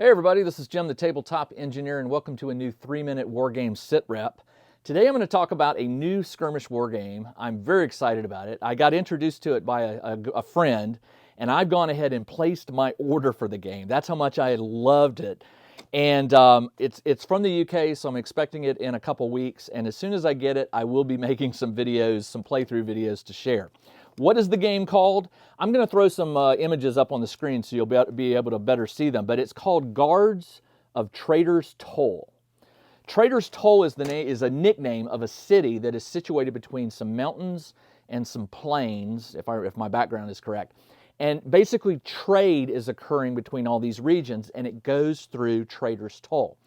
Hey everybody, this is Jim the Tabletop Engineer and welcome to a new 3-minute Wargame Sitrep. Today I'm going to talk about a new skirmish war game. I'm very excited about it. I got introduced to it by a friend and I've gone ahead and placed my order for the game. That's how much I loved it. And it's from the UK, so I'm expecting it in a couple weeks, and as soon as I get it, I will be making some videos, some playthrough videos to share. What is the game called? I'm going to throw some images up on the screen so you'll be able to better see them, but it's called Guards of Traitor's Toll. Traitor's Toll is a nickname of a city that is situated between some mountains and some plains, if my background is correct. And basically trade is occurring between all these regions, and it goes through Traitor's Toll.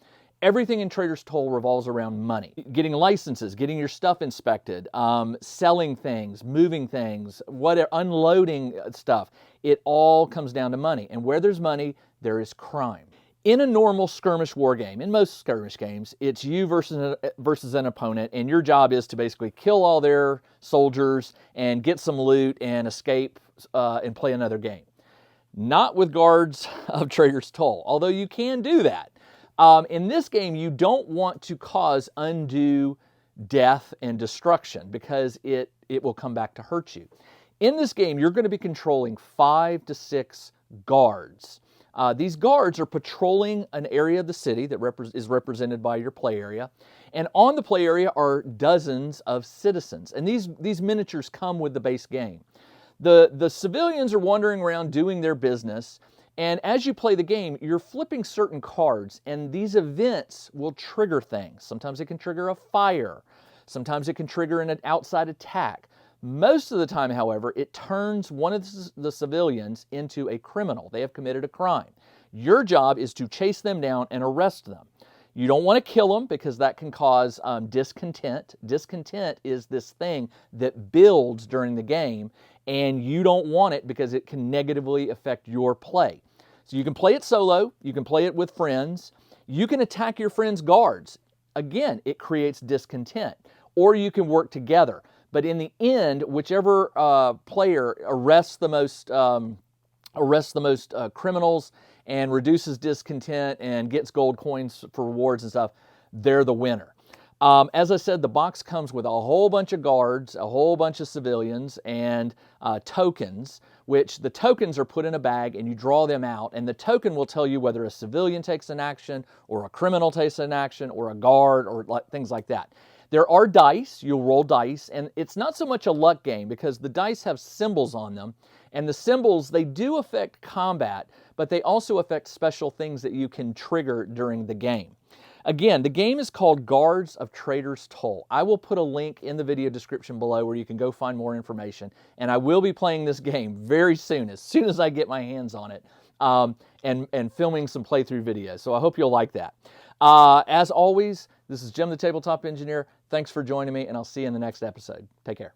Everything in Traitor's Toll revolves around money. Getting licenses, getting your stuff inspected, selling things, moving things, unloading stuff. It all comes down to money. And where there's money, there is crime. In a normal skirmish war game, in most skirmish games, it's you versus an opponent, and your job is to basically kill all their soldiers and get some loot and escape and play another game. Not with Guards of Traitor's Toll, although you can do that. In this game, you don't want to cause undue death and destruction because it will come back to hurt you. In this game, you're going to be controlling 5 to 6 guards. These guards are patrolling an area of the city that is represented by your play area. And on the play area are dozens of citizens. And these miniatures come with the base game. The civilians are wandering around doing their business. And as you play the game, you're flipping certain cards, and these events will trigger things. Sometimes it can trigger a fire. Sometimes it can trigger an outside attack. Most of the time, however, it turns one of the civilians into a criminal. They have committed a crime. Your job is to chase them down and arrest them. You don't want to kill them because that can cause discontent. Discontent is this thing that builds during the game, and you don't want it because it can negatively affect your play. So you can play it solo, you can play it with friends, you can attack your friends' guards. Again, it creates discontent. Or you can work together. But in the end, whichever player arrests the most criminals and reduces discontent and gets gold coins for rewards and stuff, they're the winner. As I said, the box comes with a whole bunch of guards, a whole bunch of civilians, and tokens, which the tokens are put in a bag and you draw them out, and the token will tell you whether a civilian takes an action or a criminal takes an action or a guard or things like that. There are dice, you'll roll dice, and it's not so much a luck game because the dice have symbols on them, and the symbols, they do affect combat, but they also affect special things that you can trigger during the game. Again, the game is called Guards of Traitor's Toll. I will put a link in the video description below where you can go find more information, and I will be playing this game very soon as I get my hands on it, and filming some playthrough videos, so I hope you'll like that. As always, this is Jim the Tabletop Engineer. Thanks for joining me, and I'll see you in the next episode. Take care.